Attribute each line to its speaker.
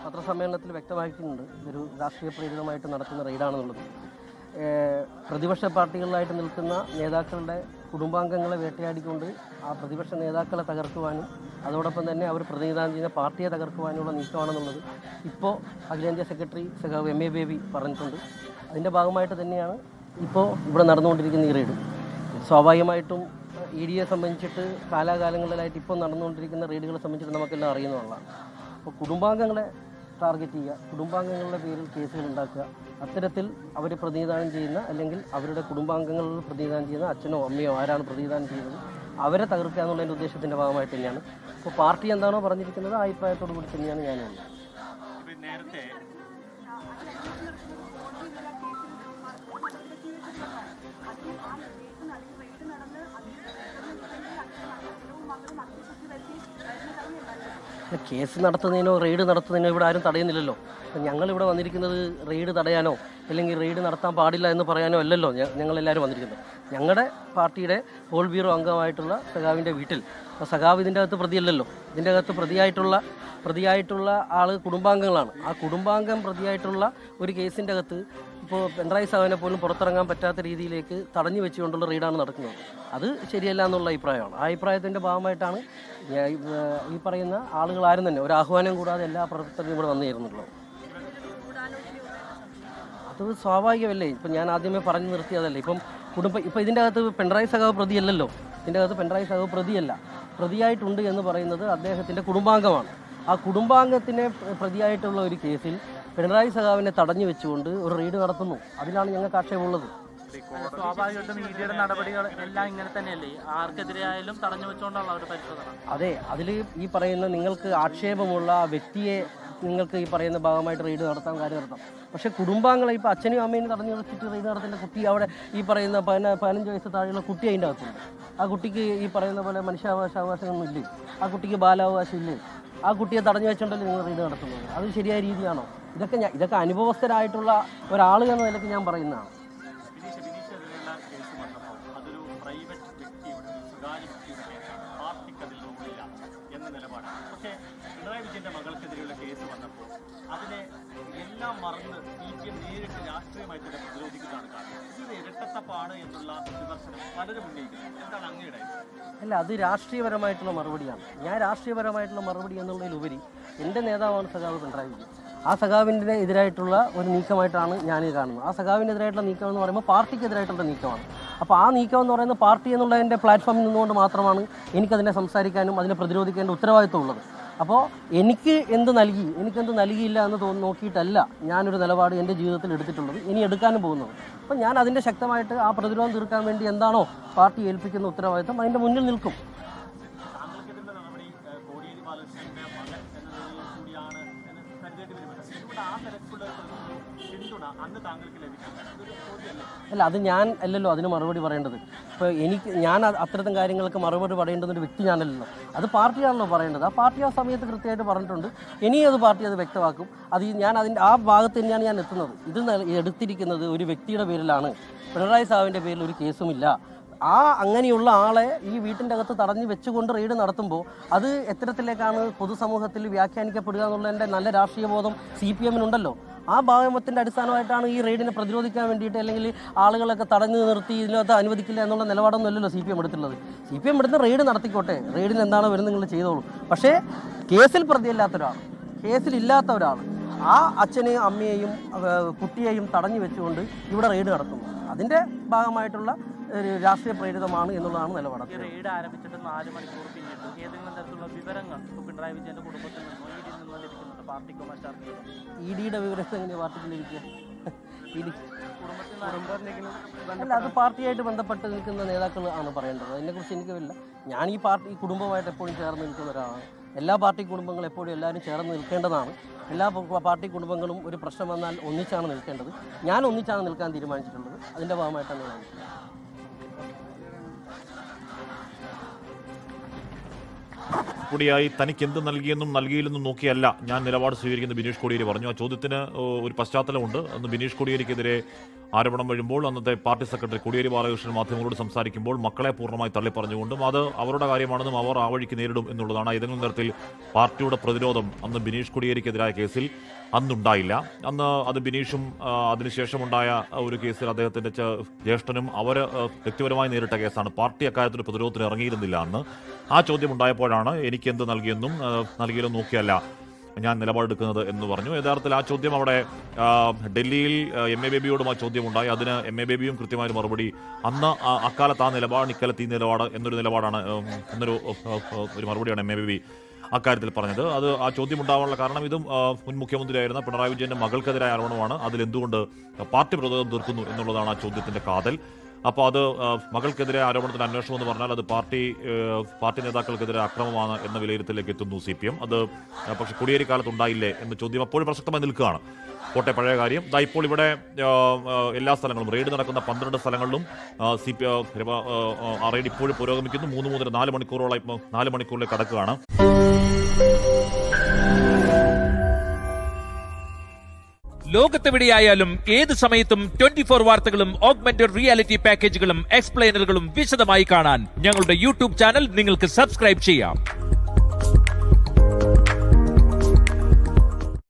Speaker 1: പത്രസമ്മേളനത്തിൽ വ്യക്തമാക്കിയിട്ടുണ്ട്, ഇതൊരു രാഷ്ട്രീയ പ്രേരിതമായിട്ട് നടത്തുന്ന റെയ്ഡാണെന്നുള്ളത്. പ്രതിപക്ഷ പാർട്ടികളിലായിട്ട് നിൽക്കുന്ന നേതാക്കളുടെ കുടുംബാംഗങ്ങളെ വേട്ടയാടിക്കൊണ്ട് ആ പ്രതിപക്ഷ നേതാക്കളെ തകർക്കുവാനും അതോടൊപ്പം തന്നെ അവർ പ്രതിനിധാനം ചെയ്യുന്ന പാർട്ടിയെ തകർക്കുവാനുള്ള നീക്കമാണെന്നുള്ളത് ഇപ്പോൾ അഖിലേന്ത്യാ സെക്രട്ടറി സഖാവ് MA ബേബി പറഞ്ഞിട്ടുണ്ട്. അതിൻ്റെ ഭാഗമായിട്ട് തന്നെയാണ് ഇപ്പോൾ ഇവിടെ നടന്നുകൊണ്ടിരിക്കുന്ന ഈ റെയ്ഡ്. സ്വാഭാവികമായിട്ടും EDയെ സംബന്ധിച്ചിട്ട് കാലാകാലങ്ങളിലായിട്ട് ഇപ്പോൾ നടന്നുകൊണ്ടിരിക്കുന്ന റെയ്ഡുകളെ സംബന്ധിച്ചിട്ട് നമുക്കെല്ലാം അറിയുന്നതാണ്. അപ്പോൾ കുടുംബാംഗങ്ങളെ ടാർഗറ്റ് ചെയ്യുക, കുടുംബാംഗങ്ങളുടെ പേരിൽ കേസുകൾ ഉണ്ടാക്കുക, അത്തരത്തിൽ അവർ പ്രതിനിധാനം ചെയ്യുന്ന അല്ലെങ്കിൽ അവരുടെ കുടുംബാംഗങ്ങളിൽ പ്രതിനിധാനം ചെയ്യുന്ന അച്ഛനോ അമ്മയോ ആരാണ് പ്രതിനിധാനം ചെയ്യുന്നത് അവരെ തകർക്കുക എന്നുള്ളതിൻ്റെ ഉദ്ദേശത്തിൻ്റെ ഭാഗമായിട്ട് തന്നെയാണ്. അപ്പോൾ പാർട്ടി എന്താണോ പറഞ്ഞിരിക്കുന്നത് ആ അഭിപ്രായത്തോടു കൂടി തന്നെയാണ് ഞാനുള്ളത്.
Speaker 2: നേരത്തെ
Speaker 1: കേസ് നടത്തുന്നതിനോ റെയ്ഡ് നടത്തുന്നതിനോ ഇവിടെ ആരും തടയുന്നില്ലല്ലോ. ഞങ്ങളിവിടെ വന്നിരിക്കുന്നത് റെയ്ഡ് തടയാനോ അല്ലെങ്കിൽ റെയ്ഡ് നടത്താൻ പാടില്ല എന്ന് പറയാനോ അല്ലല്ലോ ഞങ്ങളെല്ലാവരും വന്നിരിക്കുന്നത്. ഞങ്ങളുടെ പാർട്ടിയുടെ പോൾ ബ്യൂറോ അംഗമായിട്ടുള്ള സഖാവിൻ്റെ വീട്ടിൽ, സഖാവ് ഇതിൻ്റെ അകത്ത് പ്രതിയല്ലല്ലോ, ഇതിൻ്റെ അകത്ത് പ്രതിയായിട്ടുള്ള ആൾ കുടുംബാംഗങ്ങളാണ്. ആ കുടുംബാംഗം പ്രതിയായിട്ടുള്ള ഒരു കേസിൻ്റെ അകത്ത് ഇപ്പോൾ പിണറായി സാഹിബിനെ പോലും പുറത്തിറങ്ങാൻ പറ്റാത്ത രീതിയിലേക്ക് തടഞ്ഞു വെച്ചുകൊണ്ടുള്ള റെയ്ഡാണ് നടക്കുന്നത്. അത് ശരിയല്ല എന്നുള്ള അഭിപ്രായമാണ്. ആ അഭിപ്രായത്തിൻ്റെ ഭാഗമായിട്ടാണ് ഈ പറയുന്ന ആളുകളാരും തന്നെ ഒരു ആഹ്വാനം കൂടാതെ എല്ലാ പ്രവർത്തകരും ഇവിടെ വന്നു ചേർന്നുള്ളൂ. അത് സ്വാഭാവികമല്ലേ. ഇപ്പം ഞാൻ ആദ്യമേ പറഞ്ഞു നിർത്തിയതല്ലേ. ഇപ്പം ഇതിൻ്റെ അകത്ത് പിണറായി സഖാവ് പ്രതിയല്ലല്ലോ. ഇതിൻ്റെ അകത്ത് പിണറായി സഖാവ് പ്രതിയല്ല. പ്രതിയായിട്ടുണ്ട് എന്ന് പറയുന്നത് അദ്ദേഹത്തിൻ്റെ കുടുംബാംഗമാണ്. ആ കുടുംബാംഗത്തിനെ പ്രതിയായിട്ടുള്ള ഒരു കേസിൽ പിണറായി സഖാവിനെ തടഞ്ഞു വെച്ചുകൊണ്ട് ഒരു റെയ്ഡ് നടത്തുന്നു. അതിലാണ് ഞങ്ങൾക്ക് ആക്ഷേപമുള്ളത്.
Speaker 2: സ്വാഭാവികമായിട്ടും EDയുടെ നടപടികൾ എല്ലാം ഇങ്ങനെ തന്നെയല്ലേ, ആർക്കെതിരെ ആയാലും തടഞ്ഞു വെച്ചുകൊണ്ടുള്ള ഒരു പരിശോധന.
Speaker 1: അതെ, അതിൽ ഈ പറയുന്ന നിങ്ങൾക്ക് ആക്ഷേപമുള്ള വ്യക്തിയെ നിങ്ങൾക്ക് ഈ പറയുന്ന ഭാഗമായിട്ട് റെയ്ഡ് നടത്താൻ കാര്യം നടത്താം. പക്ഷേ കുടുംബാംഗങ്ങളെ ഇപ്പോൾ അച്ഛനും അമ്മയും തടഞ്ഞു വെച്ചിട്ട് റെയ്ഡ് നടത്തേണ്ട കുട്ടി അവിടെ ഈ പറയുന്ന 15 വയസ്സ് താഴെയുള്ള കുട്ടി അതിൻ്റെ അകത്തുണ്ട്. ആ കുട്ടിക്ക് ഈ പറയുന്ന പോലെ മനുഷ്യാവകാശമൊന്നും ഇല്ലേ? ആ കുട്ടിക്ക് ബാലാവകാശം ഇല്ലേ? ആ കുട്ടിയെ തടഞ്ഞു വെച്ചുകൊണ്ടല്ലേ നിങ്ങൾ റെയ്ഡ് നടത്തുന്നത്? അത് ശരിയായ രീതിയാണോ? ഇതൊക്കെ അനുഭവസ്ഥരായിട്ടുള്ള ഒരാൾ എന്ന നിലയ്ക്ക് ഞാൻ പറയുന്നതാണ്.
Speaker 2: അതൊരു പ്രൈവറ്റ് വ്യക്തിയുടെ സ്വകാര്യ വ്യക്തിയുടെ പാർട്ടിക്ക് അതിൽ റോളില്ല എന്ന നിലപാടാണ്. പക്ഷേ പിണറായി വിജയന്റെ മകൾക്കെതിരെയുള്ള കേസ് വന്നപ്പോൾ അതിനെ എല്ലാം മറന്ന് CPM നേരിട്ട് രാഷ്ട്രീയമായി തന്നെ പ്രതിരോധിക്കുന്നതാണ് കാണുന്നത്. ഇത് ഇരട്ടത്തപ്പാണ് എന്നുള്ള വിമർശനം പലരും ഉന്നയിക്കുന്നത്. എന്താണ് അങ്ങയുടെ?
Speaker 1: അല്ല, അത് രാഷ്ട്രീയപരമായിട്ടുള്ള മറുപടിയാണ്. ഞാൻ രാഷ്ട്രീയപരമായിട്ടുള്ള മറുപടി എന്നുള്ളതിലുപരി എൻ്റെ നേതാവാണ് സഖാവ് പിണറായി വിജയൻ. ആ സഖാവിൻ്റെ എതിരായിട്ടുള്ള ഒരു നീക്കമായിട്ടാണ് ഞാനിത് കാണുന്നത്. ആ സഖാവിനെതിരായിട്ടുള്ള നീക്കം എന്ന് പറയുമ്പോൾ പാർട്ടിക്കെതിരായിട്ടുള്ള നീക്കമാണ്. അപ്പോൾ ആ നീക്കം എന്ന് പറയുന്നത് പാർട്ടി എന്നുള്ളതിൻ്റെ പ്ലാറ്റ്ഫോമിൽ നിന്നുകൊണ്ട് മാത്രമാണ് എനിക്കതിനെ സംസാരിക്കാനും അതിനെ പ്രതിരോധിക്കേണ്ട ഉത്തരവാദിത്വം ഉള്ളത്. അപ്പോൾ എനിക്കെന്ത് നൽകിയില്ല എന്ന് നോക്കിയിട്ടല്ല ഞാനൊരു നിലപാട് എൻ്റെ ജീവിതത്തിൽ എടുത്തിട്ടുള്ളത്, ഇനി എടുക്കാനും പോകുന്നത്. അപ്പോൾ ഞാൻ അതിൻ്റെ ശക്തമായിട്ട് ആ പ്രതിരോധം തീർക്കാൻ വേണ്ടി എന്താണോ പാർട്ടി ഏൽപ്പിക്കുന്ന ഉത്തരവാദിത്വം അതിൻ്റെ മുന്നിൽ നിൽക്കും. അല്ല, അത് ഞാൻ അല്ലല്ലോ അതിന് മറുപടി പറയേണ്ടത്. ഇപ്പോൾ ഞാൻ അത്തരത്തിൽ കാര്യങ്ങൾക്ക് മറുപടി പറയേണ്ടുന്ന ഒരു വ്യക്തി ഞാനല്ലല്ലോ, അത് പാർട്ടിയാണല്ലോ പറയേണ്ടത്. ആ പാർട്ടി ആ സമയത്ത് കൃത്യമായിട്ട് പറഞ്ഞിട്ടുണ്ട്. ഇനിയും അത് പാർട്ടി അത് വ്യക്തമാക്കും. ആ ഭാഗത്ത് തന്നെയാണ് ഞാൻ എത്തുന്നത്. ഇത് എടുത്തിരിക്കുന്നത് ഒരു വ്യക്തിയുടെ പേരിലാണ്. പിണറായി സാഹിബിൻ്റെ പേരിൽ ഒരു കേസുമില്ല. അങ്ങനെയുള്ള ആളെ ഈ വീട്ടിൻ്റെ അകത്ത് തടഞ്ഞു വെച്ചുകൊണ്ട് റെയ്ഡ് നടത്തുമ്പോൾ അത് എത്തരത്തിലേക്കാണ് പൊതുസമൂഹത്തിൽ വ്യാഖ്യാനിക്കപ്പെടുക എന്നുള്ളതിൻ്റെ നല്ല രാഷ്ട്രീയ ബോധം CPMനുണ്ടല്ലോ. ആ ഭാഗത്തിൻ്റെ അടിസ്ഥാനമായിട്ടാണ് ഈ റെയ്ഡിനെ പ്രതിരോധിക്കാൻ വേണ്ടിയിട്ട് അല്ലെങ്കിൽ ആളുകളൊക്കെ തടഞ്ഞു നിർത്തി ഇതിനകത്ത് അനുവദിക്കില്ല എന്നുള്ള നിലപാടൊന്നുമല്ലല്ലോ CPM എടുത്തുള്ളത്. CPM എടുത്ത് റെയ്ഡ് നടത്തിക്കോട്ടെ, റെയ്ഡിന് എന്താണ് വരുന്നത് നിങ്ങൾ ചെയ്തോളൂ. പക്ഷേ കേസിൽ കേസിലില്ലാത്ത ഒരാൾ ആ അച്ഛനെയും അമ്മയെയും കുട്ടിയെയും തടഞ്ഞു വെച്ചുകൊണ്ട് ഇവിടെ റെയ്ഡ് നടത്തുന്നു. അതിൻ്റെ ഭാഗമായിട്ടുള്ള ഒരു രാഷ്ട്രീയ പ്രേരിതമാണ് എന്നുള്ളതാണ് നിലപാട്.
Speaker 2: റെയ്ഡ് ആരംഭിച്ചിട്ട് 4 മണിക്കൂർ പിന്നിട്ടു. ഏതെങ്കിലും തരത്തിലുള്ള വിവരങ്ങൾ പിണറായി വിജയന്റെ കുടുംബത്തിൽ നിന്നോ EDയിൽ നിന്നോ ലഭിക്കുന്നുണ്ട്? പാർട്ടിക്കോ മറ്റാർക്കോ EDയുടെ
Speaker 1: വിവരത്തെ എങ്ങനെയാണ് പാർട്ടിക്ക് ലഭിക്കുക? അല്ല, അത് പാർട്ടിയായിട്ട് ബന്ധപ്പെട്ട് നിൽക്കുന്ന നേതാക്കൾ ആണ് പറയേണ്ടത്. അതിനെക്കുറിച്ച് എനിക്കില്ല. ഞാൻ ഈ കുടുംബമായിട്ട് എപ്പോഴും ചേർന്ന് നിൽക്കുന്ന ഒരാളാണ്. എല്ലാ പാർട്ടി കുടുംബങ്ങളും എപ്പോഴും എല്ലാവരും ചേർന്ന് നിൽക്കേണ്ടതാണ്. എല്ലാ പാർട്ടി കുടുംബങ്ങളും ഒരു പ്രശ്നം വന്നാൽ ഒന്നിച്ചാണ് നിൽക്കേണ്ടത്. ഞാൻ ഒന്നിച്ചാണ് നിൽക്കാൻ തീരുമാനിച്ചിട്ടുള്ളത്. അതിൻ്റെ ഭാഗമായിട്ടാണ് ഞാൻ
Speaker 3: കൂടിയായി തനിക്ക് എന്ത് നൽകിയെന്നും നൽകിയില്ലെന്നും നോക്കിയല്ല ഞാൻ നിലപാട് സ്വീകരിക്കുന്ന ബിനീഷ് കോടിയേരി പറഞ്ഞു. ആ ചോദ്യത്തിന് ഒരു പശ്ചാത്തലമുണ്ട്. അന്ന് ബിനീഷ് കോടിയേരിക്കെതിരെ ആരോപണം വരുമ്പോൾ അന്നത്തെ പാർട്ടി സെക്രട്ടറി കോടിയേരി ബാലകൃഷ്ണൻ മാധ്യമങ്ങളോട് സംസാരിക്കുമ്പോൾ മക്കളെ പൂർണ്ണമായി തള്ളിപ്പറഞ്ഞുകൊണ്ടും അത് അവരുടെ കാര്യമാണെന്നും അവർ ആ വഴിക്ക് നേരിടും എന്നുള്ളതാണ്. ഏതെങ്കിലും തരത്തിൽ പാർട്ടിയുടെ പ്രതിരോധം അന്ന് ബിനീഷ് കോടിയേരിക്കെതിരായ കേസിൽ അന്നുണ്ടായില്ല. അന്ന് അത് ബിനീഷും അതിനുശേഷമുണ്ടായ ഒരു കേസിൽ അദ്ദേഹത്തിന്റെ ജ്യേഷ്ഠനും അവർ വ്യക്തിപരമായി നേരിട്ട കേസാണ്. പാർട്ടി അക്കാര്യത്തിൽ പ്രതിരോധത്തിന് ഇറങ്ങിയിരുന്നില്ല അന്ന്. ആ ചോദ്യം ഉണ്ടായപ്പോഴാണ് എനിക്ക് എന്ത് നൽകിയെന്നും നൽകിയാലും നോക്കിയല്ല ഞാൻ നിലപാടെടുക്കുന്നത് എന്ന് പറഞ്ഞു. യഥാർത്ഥത്തിൽ ആ ചോദ്യം അവിടെ ഡൽഹിയിൽ MA ബേബിയോടും ആ ചോദ്യമുണ്ടായി. അതിന് MA ബേബിയും കൃത്യമായ മറുപടി അന്ന് അക്കാലത്ത് ആ നിലപാട് ഇക്കാലത്ത് ഈ നിലപാട് എന്നൊരു നിലപാടാണ് ഒരു മറുപടിയാണ് MA ബേബി അക്കാര്യത്തിൽ പറഞ്ഞത്. അത് ആ ചോദ്യം ഉണ്ടാവാനുള്ള കാരണം ഇതും മുൻ മുഖ്യമന്ത്രിയായിരുന്ന പിണറായി വിജയന്റെ മകൾക്കെതിരായ ആരോപണമാണ്. അതിലെന്തുകൊണ്ട് പാർട്ടി പ്രതിരോധം തീർക്കുന്നു എന്നുള്ളതാണ് ആ ചോദ്യത്തിന്റെ കാതൽ. അപ്പോൾ അത് മകൾക്കെതിരെ ആരോപണത്തിന് അന്വേഷണം എന്ന് പറഞ്ഞാൽ അത് പാർട്ടി നേതാക്കൾക്കെതിരെ അക്രമമാണ് എന്ന വിലയിരുത്തലിലേക്ക് എത്തുന്നു CPM. അത് പക്ഷെ കോടിയേരി കാലത്ത് ഉണ്ടായില്ലേ എന്ന ചോദ്യം അപ്പോഴും പ്രസക്തമായി നിൽക്കുകയാണ്. കോട്ടെ പഴയ കാര്യം ഇപ്പോൾ ഇവിടെ എല്ലാ സ്ഥലങ്ങളും റെയ്ഡ് നടക്കുന്ന 12 സ്ഥലങ്ങളിലും ആ റെയ്ഡ് ഇപ്പോഴും പുരോഗമിക്കുന്നു. 3 മുതൽ 4 മണിക്കൂറിലേക്ക് കടക്കുകയാണ്.
Speaker 4: ലോകത്തെവിടെയായാലും ഏത് സമയത്തും 24 വാർത്തകളും ഓഗ്മെന്റഡ് റിയാലിറ്റി പാക്കേജുകളും എക്സ്പ്ലെയിനറുകളും വിശദമായി കാണാൻ ഞങ്ങളുടെ YouTube ചാനൽ നിങ്ങൾക്ക് സബ്സ്ക്രൈബ് ചെയ്യാം.